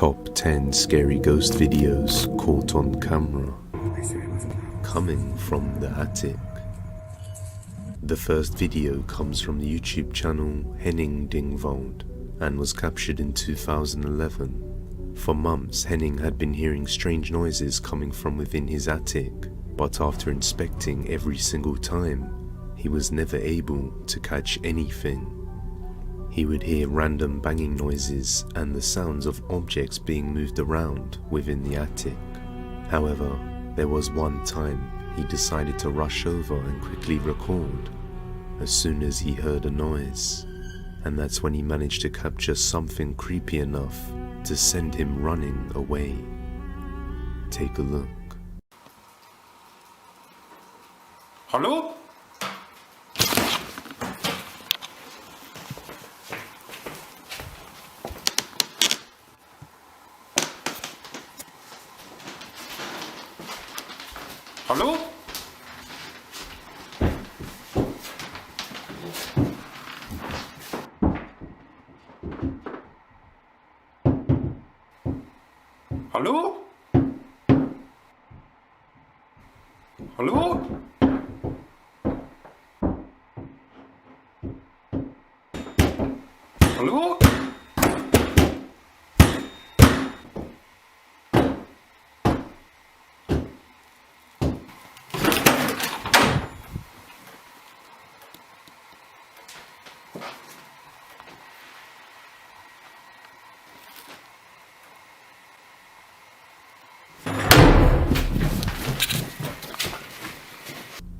Top 10 scary ghost videos caught on camera, coming from the attic. The first video comes from the YouTube channel Henning Dingvold and was captured in 2011. For months, Henning had been hearing strange noises coming from within his attic, but after inspecting every single time, he was never able to catch anything. He would hear random banging noises and the sounds of objects being moved around within the attic. However, there was one time he decided to rush over and quickly record as soon as he heard a noise, and that's when he managed to capture something creepy enough to send him running away. Take a look. Hallo? Hallo? Hallo? Hallo? Hallo?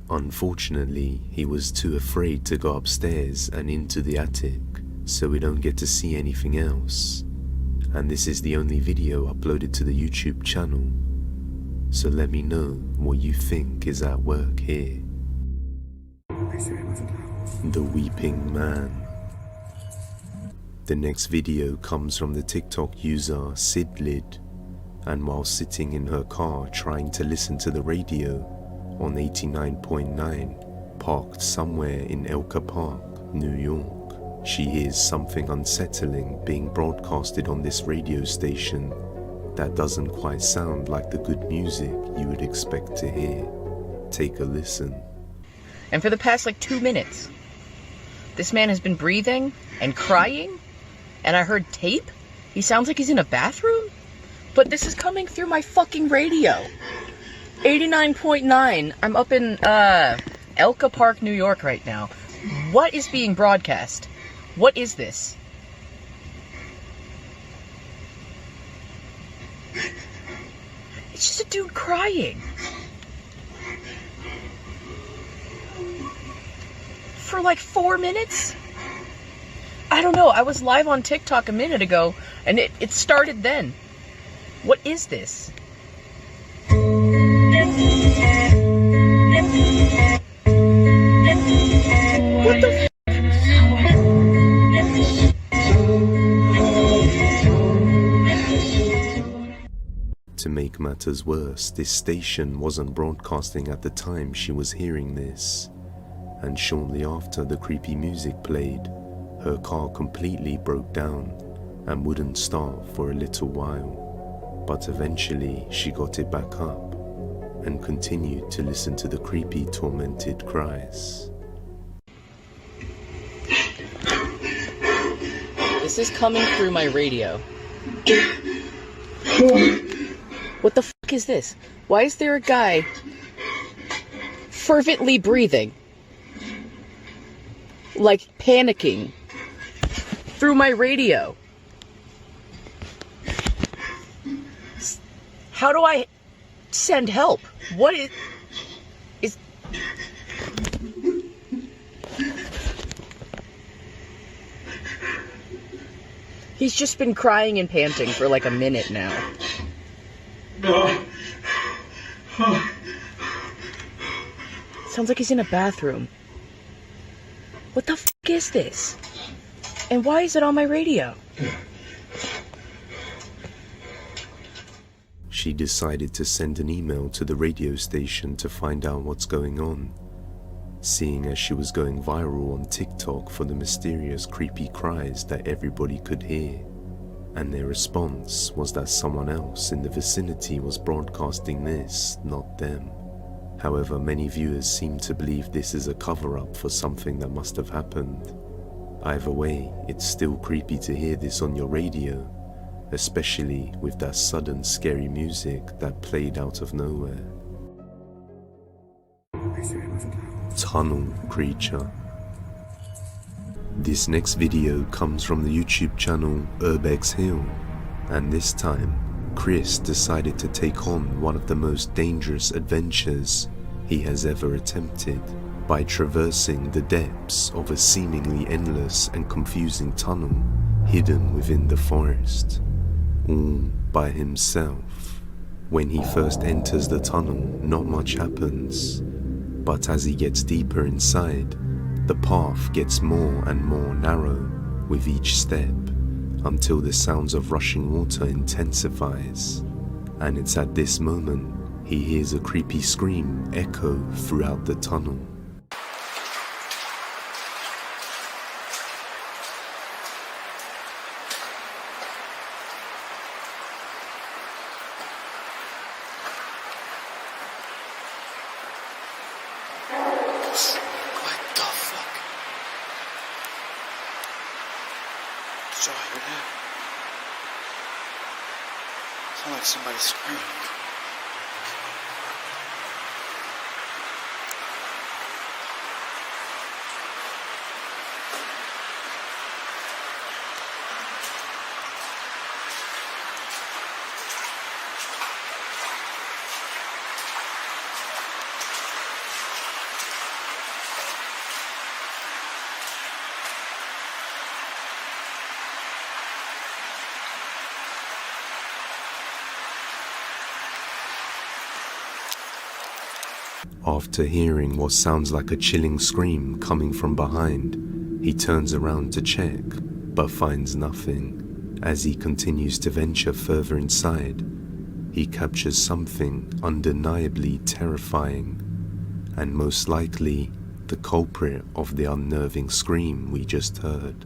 Unfortunately, he was too afraid to go upstairs and into the attic, so we don't get to see anything else. And this is the only video uploaded to the YouTube channel, so let me know what you think is at work here. The Weeping Man. The next video comes from the TikTok user Sidlid, and while sitting in her car trying to listen to the radio on 89.9, parked somewhere in Elka Park, New York, she hears something unsettling being broadcasted on this radio station that doesn't quite sound like the good music you would expect to hear. Take a listen. And for the past 2 minutes, this man has been breathing and crying, and I heard tape. He sounds like he's in a bathroom, but this is coming through my fucking radio. 89.9. I'm up in Elka Park, New York right now. What is being broadcast? What is this? It's just a dude crying. For 4 minutes? I don't know. I was live on TikTok a minute ago, and it started then. What is this? What the f***? To make matters worse, this station wasn't broadcasting at the time she was hearing this, and shortly after the creepy music played, her car completely broke down and wouldn't start for a little while, but eventually she got it back up and continued to listen to the creepy, tormented cries. This is coming through my radio. What the fuck is this? Why is there a guy fervently breathing? Panicking through my radio. How do I send help? What is... He's just been crying and panting for a minute now. Sounds like he's in a bathroom. What the fuck is this? And why is it on my radio? She decided to send an email to the radio station to find out what's going on, seeing as she was going viral on TikTok for the mysterious creepy cries that everybody could hear. and their response was that someone else in the vicinity was broadcasting this, not them. However, many viewers seem to believe this is a cover-up for something that must have happened. Either way, it's still creepy to hear this on your radio, especially with that sudden scary music that played out of nowhere. Tunnel creature. This next video comes from the YouTube channel Urbex Hill, and this time Chris decided to take on one of the most dangerous adventures he has ever attempted by traversing the depths of a seemingly endless and confusing tunnel hidden within the forest, all by himself. When he first enters the tunnel, not much happens, but as he gets deeper inside, the path gets more and more narrow with each step, until the sounds of rushing water intensifies, and it's at this moment he hears a creepy scream echo throughout the tunnel. Did y'all hear that? Sounded like somebody screamed. After hearing what sounds like a chilling scream coming from behind, he turns around to check, but finds nothing. As he continues to venture further inside, he captures something undeniably terrifying, and most likely the culprit of the unnerving scream we just heard.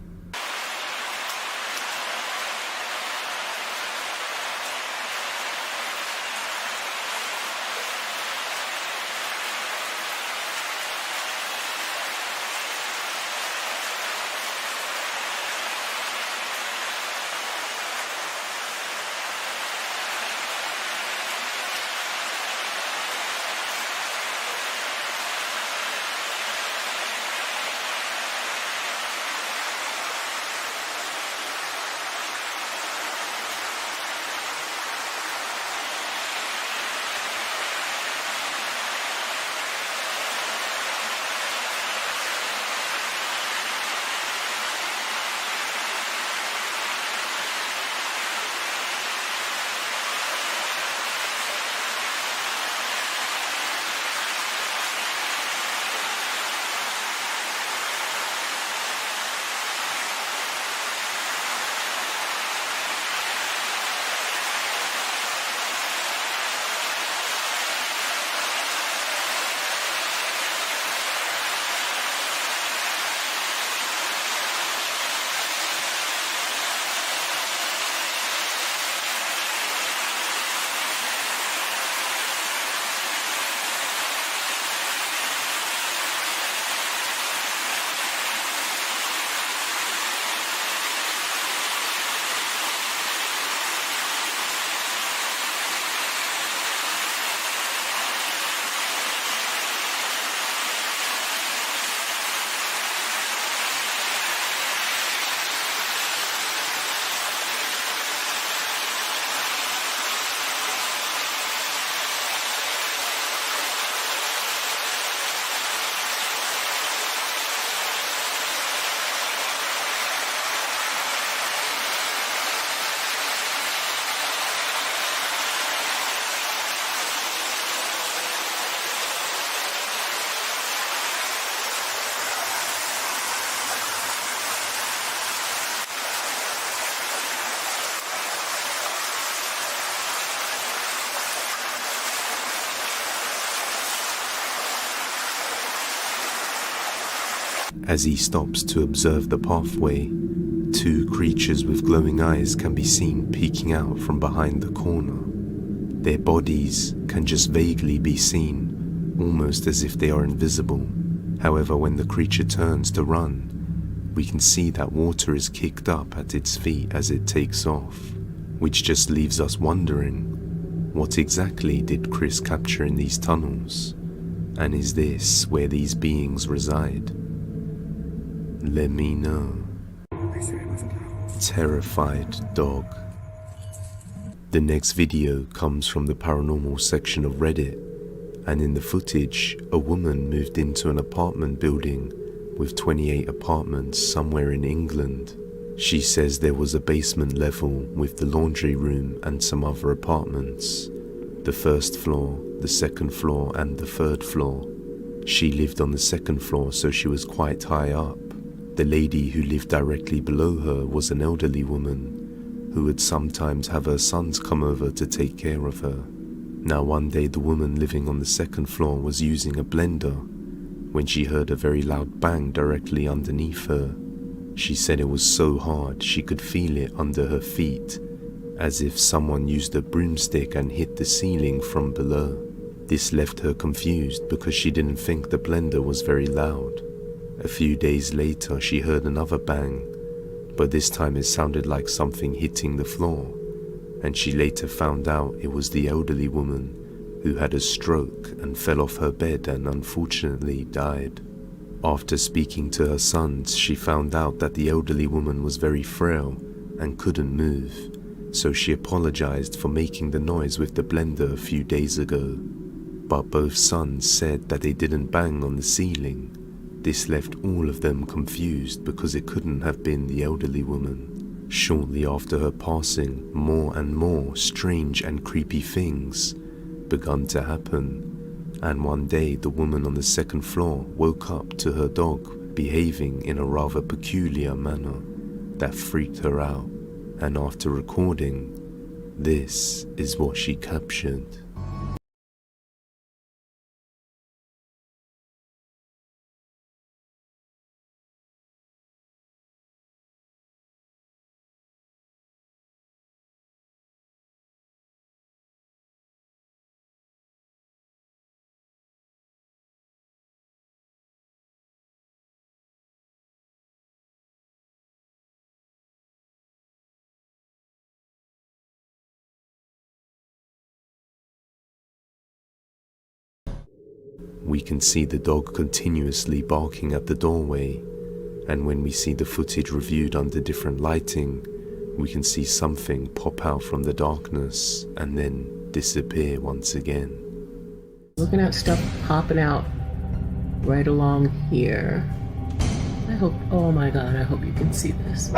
As he stops to observe the pathway, two creatures with glowing eyes can be seen peeking out from behind the corner. Their bodies can just vaguely be seen, almost as if they are invisible. However, when the creature turns to run, we can see that water is kicked up at its feet as it takes off, which just leaves us wondering, what exactly did Chris capture in these tunnels? And is this where these beings reside? Let me know. Terrified dog. The next video comes from the paranormal section of Reddit, and in the footage, a woman moved into an apartment building with 28 apartments somewhere in England. She says there was a basement level with the laundry room and some other apartments. The first floor, the second floor and the third floor. She lived on the second floor, so she was quite high up. The lady who lived directly below her was an elderly woman who would sometimes have her sons come over to take care of her. Now one day the woman living on the second floor was using a blender when she heard a very loud bang directly underneath her. She said it was so hard she could feel it under her feet, as if someone used a broomstick and hit the ceiling from below. This left her confused because she didn't think the blender was very loud. A few days later she heard another bang, but this time it sounded like something hitting the floor, and she later found out it was the elderly woman who had a stroke and fell off her bed and unfortunately died. After speaking to her sons, she found out that the elderly woman was very frail and couldn't move, so she apologized for making the noise with the blender a few days ago. But both sons said that they didn't bang on the ceiling. This left all of them confused because it couldn't have been the elderly woman. Shortly after her passing, more and more strange and creepy things began to happen. And one day the woman on the second floor woke up to her dog behaving in a rather peculiar manner that freaked her out, and after recording, this is what she captured. We can see the dog continuously barking at the doorway, and when we see the footage reviewed under different lighting, we can see something pop out from the darkness and then disappear once again. Looking at stuff popping out right along here. I hope, oh my god, I hope you can see this.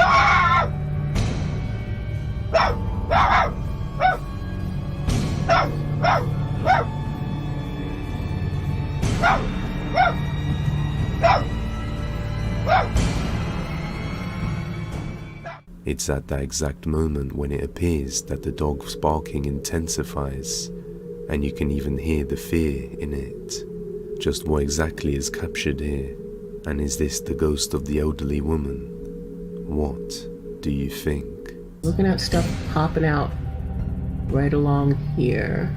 It's at that exact moment when it appears that the dog's barking intensifies, and you can even hear the fear in it. Just what exactly is captured here? And is this the ghost of the elderly woman? What do you think? Looking at stuff popping out right along here.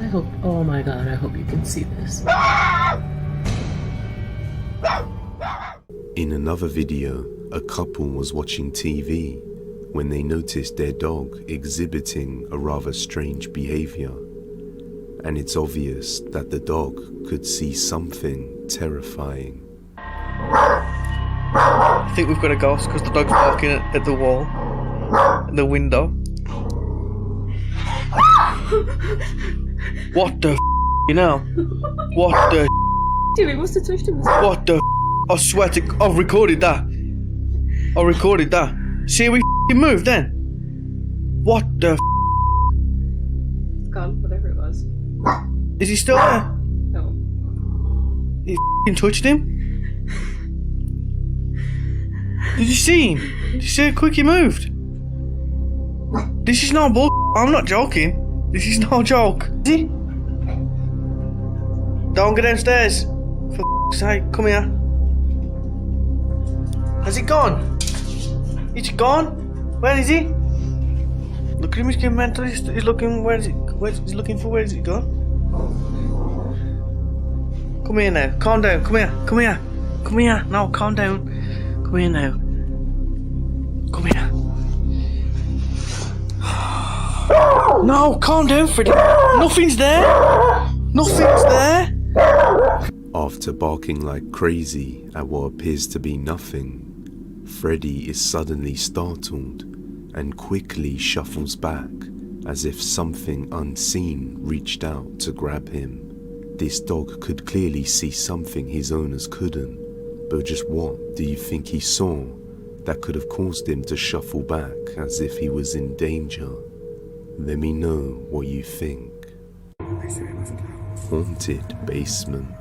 I hope, oh my god, I hope you can see this. In another video, a couple was watching TV when they noticed their dog exhibiting a rather strange behavior. And it's obvious that the dog could see something terrifying. I think we've got a ghost because the dog's barking at the wall, at the window. What the you know? What the Dude, we must have touched him. What the I swear to I've recorded that. I recorded that. See we moved then? What the It's gone, whatever it was. Is he still there? No. You touched him? Did you see him? Did you see how quick he moved? This is not bull. I'm not joking. This is no joke. Is he? Don't go downstairs. For sake, come here. Has it gone? He's gone. Where is he? Look at him. He's getting mental. He's looking. Where is he? He's looking for. Where is he gone? Come here now. Calm down. Come here. Come here. Come here. No, calm down. Come here now. Come here. No, calm down, Freddy. Nothing's there. Nothing's there. After barking like crazy at what appears to be nothing, Freddy is suddenly startled and quickly shuffles back as if something unseen reached out to grab him. This dog could clearly see something his owners couldn't, but just what do you think he saw that could have caused him to shuffle back as if he was in danger? Let me know what you think. Haunted basement.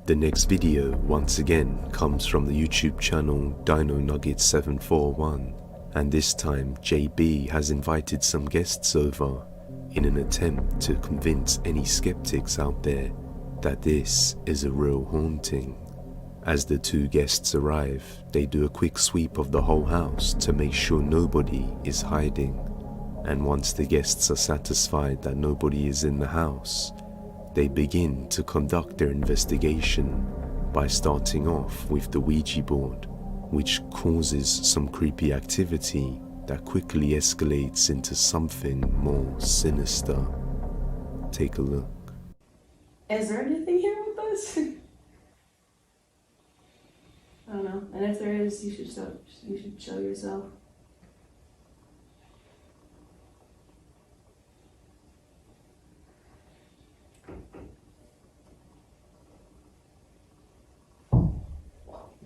The next video once again comes from the YouTube channel Dino Nugget 741, and this time JB has invited some guests over in an attempt to convince any skeptics out there that this is a real haunting. As the two guests arrive, they do a quick sweep of the whole house to make sure nobody is hiding, and once the guests are satisfied that nobody is in the house, they begin to conduct their investigation by starting off with the Ouija board, which causes some creepy activity that quickly escalates into something more sinister. Take a look. Is there anything here with us? I don't know. And if there is, you should show yourself.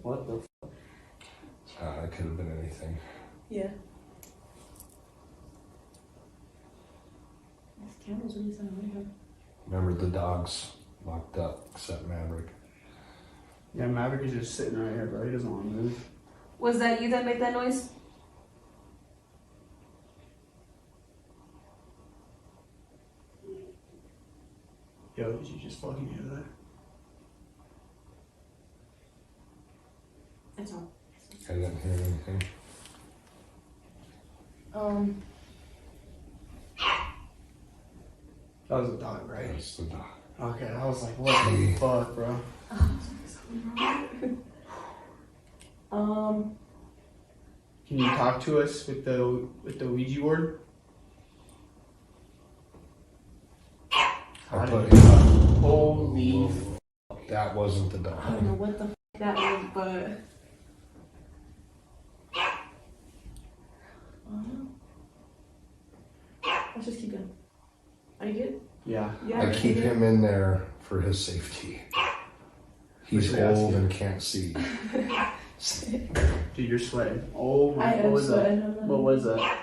What the f? It could have been anything. Yeah. This camera's really sounding Remember the dogs locked up, except Maverick. Yeah, Maverick is just sitting right here, bro. He doesn't want to move. Was that you that made that noise? Yo, did you just fucking hear that? It's on. I didn't hear anything. That was a dog, right? That's the dog. Okay, I was like, what the fuck, bro? Can you talk to us with the Ouija board? I put it up. Holy That wasn't the I dog. don't know what the f that was, but. Let's just keep going. Are you good? yeah. Yeah. I keep him in there for his safety. He's What should I ask old you? and can't see. Dude, you're sweating. Oh my I god. am What was that? sweating. What was that? I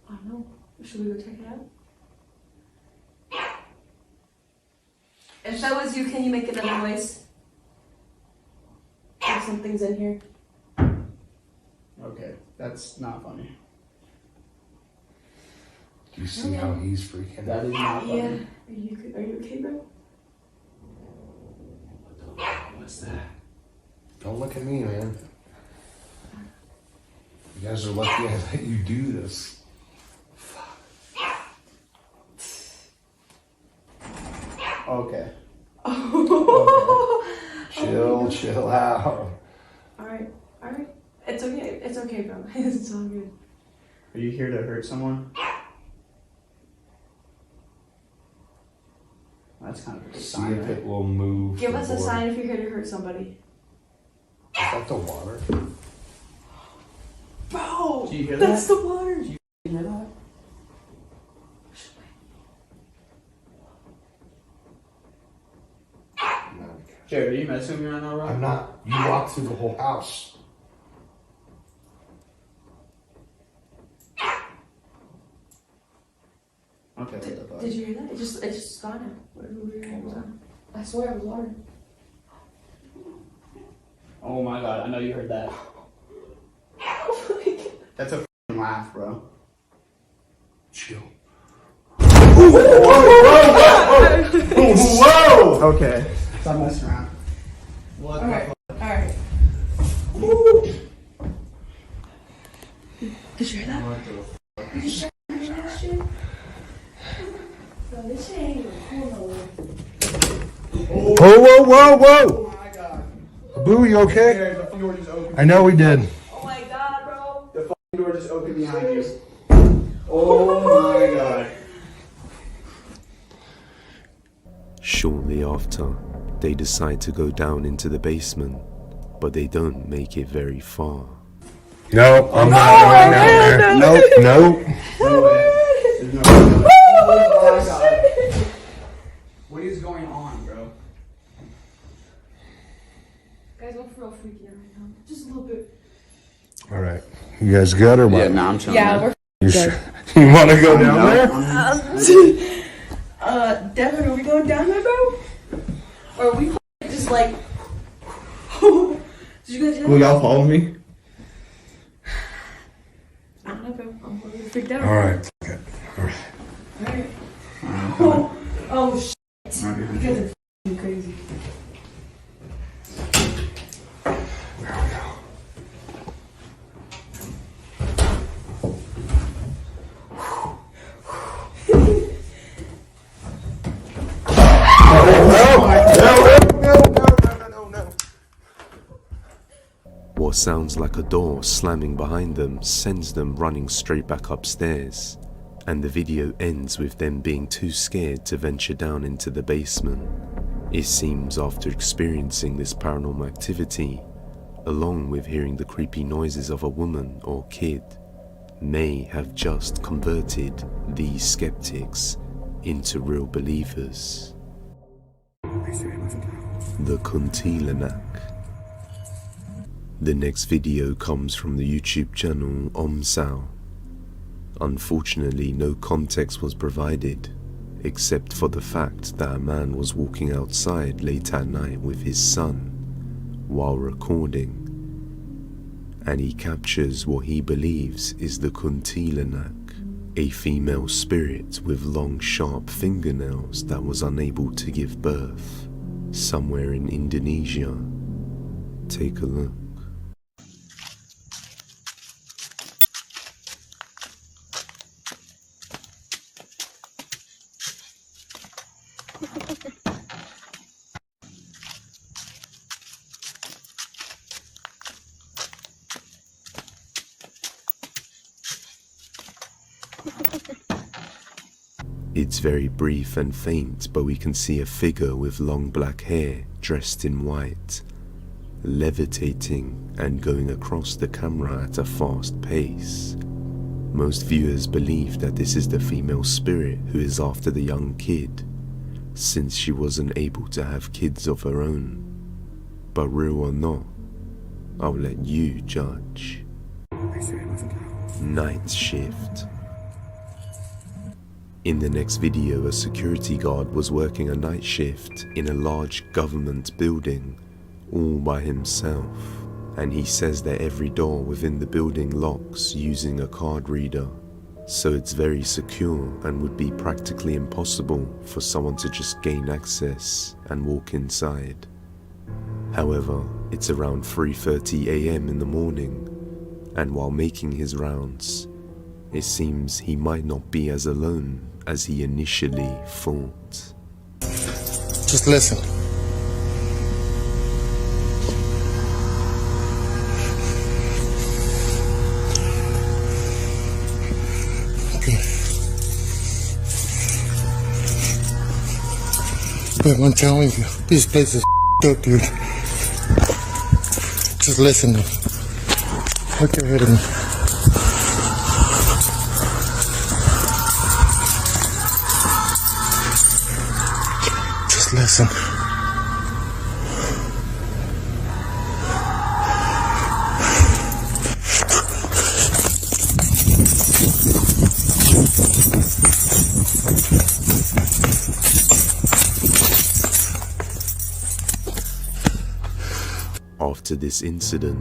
don't know. Should we go check it out? If that was you, can you make another noise? There's something's in here. Okay, that's not funny. Do you see how he's freaking That out? is not funny. Yeah. Are you okay, bro? What's that? Don't look at me, man. You guys are lucky I let you do this. Okay. Chill out. Alright. It's okay, bro. It's all good. Are you here to hurt someone? That's kind of a good See sign, if right? it will move. Give the us a board. sign if you're here to hurt somebody. Is that the water? Bro! Do you hear That's that? the water! You hear that? No. Jared, are you messing with me right now, bro? I'm not. You walked through the whole house. Okay, what the fuck? Did you hear that? It just gone now. Whatever we were hearing was on. I swear it was water. Oh my god, I know you heard that. That's a f***ing laugh, bro. Chill. Whoa! Okay. Stop messing around. What the Alright. fuck? Alright. Did you hear that? Did you hear that shit? Bro, this shit ain't even cool no way. Whoa, whoa, whoa, whoa! Boo, you okay? The fucking door just opened. I know we did. Oh my god, bro. The fucking door just opened behind you. Oh my god. Shortly after, they decide to go down into the basement, but they don't make it very far. No, I'm not going down there. Nope, nope. No way. There's no way. Oh my god. What is going on, bro? Guys, I'm for real freaking out right now. Just a little bit. All right. You guys good or what? Yeah, nah, I'm chilling. Yeah, we're You sure? You want to go down there? Devin, are we going down there, bro? Or are we just like... Did you guys hear Will that? y'all follow me? I don't know, bro. I'm a little freaked out. All right. Okay. All right. Alright. Oh, shit. You guys are f***ing crazy. There we go. What sounds like a door slamming behind them sends them running straight back upstairs, and the video ends with them being too scared to venture down into the basement. It seems after experiencing this paranormal activity, along with hearing the creepy noises of a woman or kid, may have just converted these skeptics into real believers. The Kuntilanak. The next video comes from the YouTube channel Omsao. Unfortunately, no context was provided, except for the fact that a man was walking outside late at night with his son while recording, and he captures what he believes is the Kuntilanak, a female spirit with long sharp fingernails that was unable to give birth, somewhere in Indonesia. Take a look. It's very brief and faint, but we can see a figure with long black hair dressed in white, levitating and going across the camera at a fast pace. Most viewers believe that this is the female spirit who is after the young kid, since she wasn't able to have kids of her own. But real or not, I'll let you judge. Night shift. In the next video, a security guard was working a night shift in a large government building all by himself, and he says that every door within the building locks using a card reader, so it's very secure and would be practically impossible for someone to just gain access and walk inside. However, it's around 3:30 AM in the morning, and while making his rounds, it seems he might not be as alone as he initially thought. Just listen. Okay. But I'm telling you, this place is up, dude. Just listen. Look ahead of me. Listen. After this incident,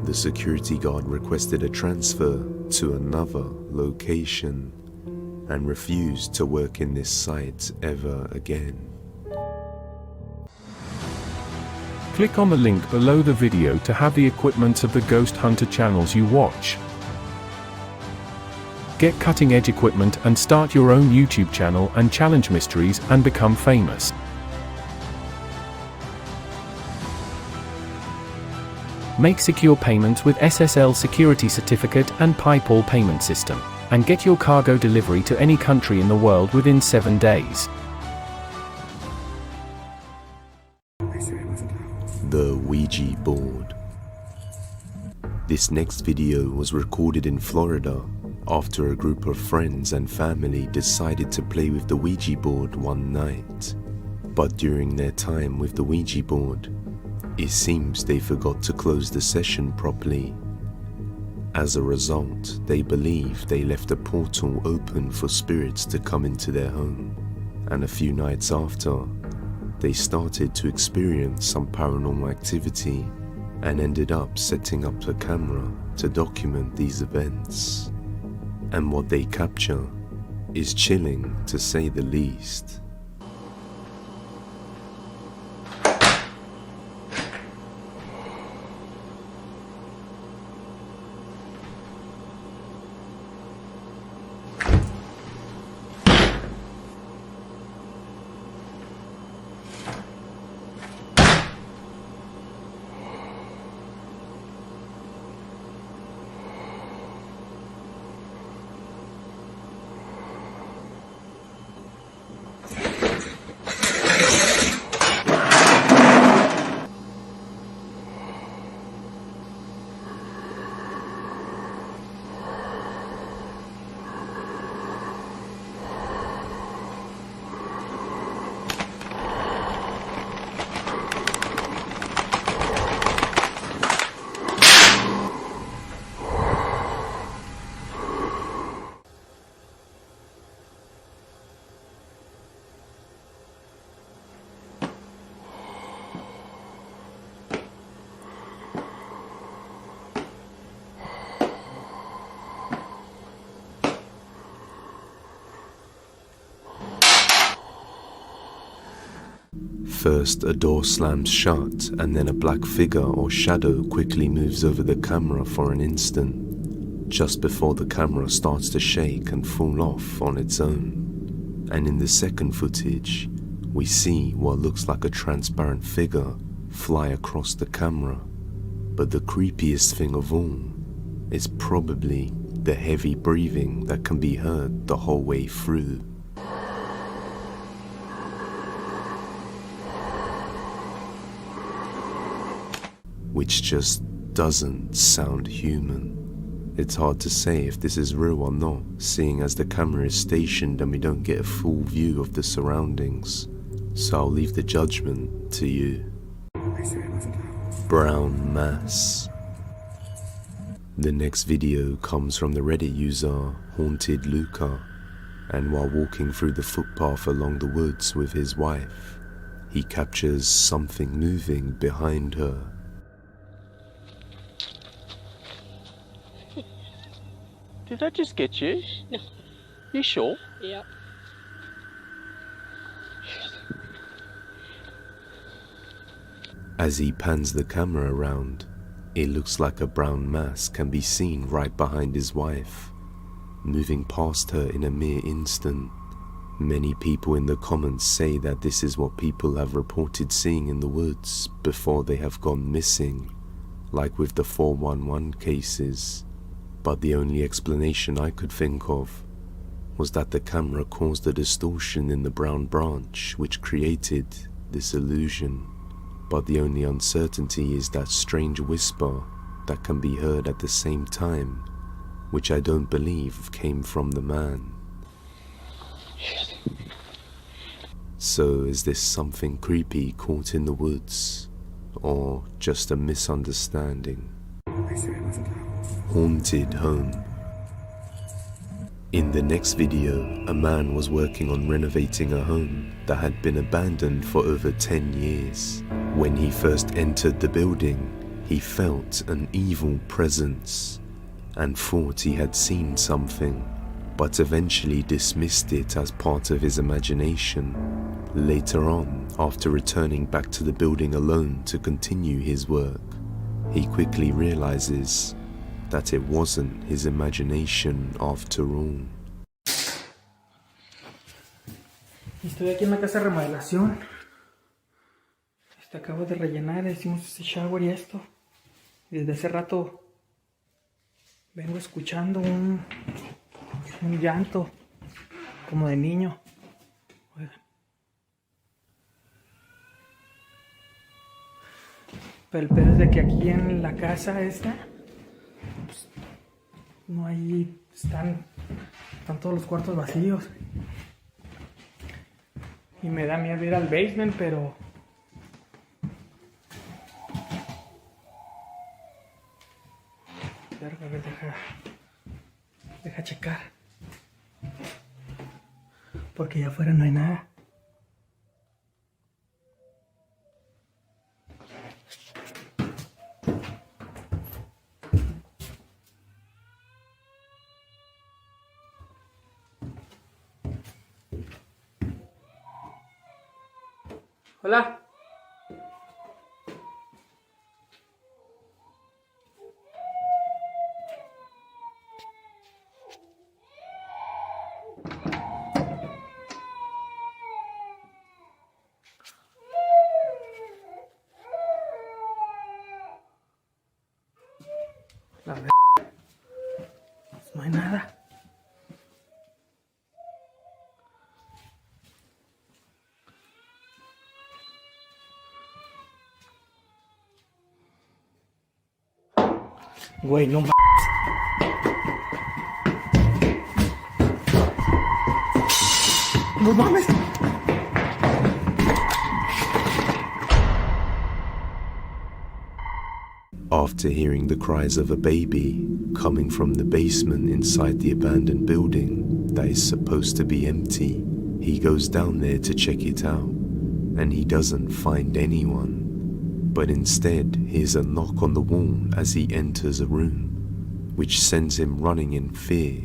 the security guard requested a transfer to another location and refused to work in this site ever again. Click on the link below the video to have the equipment of the Ghost Hunter channels you watch. Get cutting-edge equipment and start your own YouTube channel and challenge mysteries and become famous. Make secure payments with SSL security certificate and PayPal payment system, and get your cargo delivery to any country in the world within 7 days. The Ouija board. This next video was recorded in Florida after a group of friends and family decided to play with the Ouija board one night. But during their time with the Ouija board, it seems they forgot to close the session properly. As a result, they believe they left a portal open for spirits to come into their home, and a few nights after, they started to experience some paranormal activity and ended up setting up a camera to document these events. And what they capture is chilling, to say the least. First, a door slams shut, and then a black figure or shadow quickly moves over the camera for an instant, just before the camera starts to shake and fall off on its own. And in the second footage, we see what looks like a transparent figure fly across the camera. But the creepiest thing of all is probably the heavy breathing that can be heard the whole way through. Which just doesn't sound human. It's hard to say if this is real or not, seeing as the camera is stationed and we don't get a full view of the surroundings. So I'll leave the judgment to you. Brown mass. The next video comes from the Reddit user Haunted Luca, and while walking through the footpath along the woods with his wife, he captures something moving behind her. Did that just get you? No. You sure? Yep. As he pans the camera around, it looks like a brown mass can be seen right behind his wife, moving past her in a mere instant. Many people in the comments say that this is what people have reported seeing in the woods before they have gone missing, like with the 411 cases. But the only explanation I could think of was that the camera caused a distortion in the brown branch which created this illusion. But the only uncertainty is that strange whisper that can be heard at the same time, which I don't believe came from the man. So is this something creepy caught in the woods, or just a misunderstanding? Haunted home. In the next video, a man was working on renovating a home that had been abandoned for over 10 years. When he first entered the building, he felt an evil presence and thought he had seen something, but eventually dismissed it as part of his imagination. Later on, after returning back to the building alone to continue his work, he quickly realizes that it wasn't his imagination after all. Estoy aquí en la casa de remodelación. Acabo de rellenar, hicimos este shower y esto. Y desde hace rato vengo escuchando un llanto como de niño. Oigan. Pero el pedo es de que aquí en la casa esta, pues, no hay, están todos los cuartos vacíos. Y me da miedo ir al basement, pero a ver, deja checar. Porque allá afuera no hay nada. Hola. La ver... No hay nada. Güey, no mames. No mames. After hearing the cries of a baby coming from the basement inside the abandoned building that is supposed to be empty, he goes down there to check it out, and he doesn't find anyone, but instead hears a knock on the wall as he enters a room, which sends him running in fear,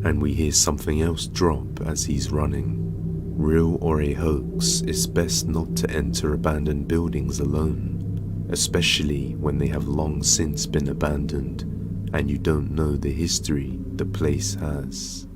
and we hear something else drop as he's running. Real or a hoax, it's best not to enter abandoned buildings alone, especially when they have long since been abandoned and you don't know the history the place has.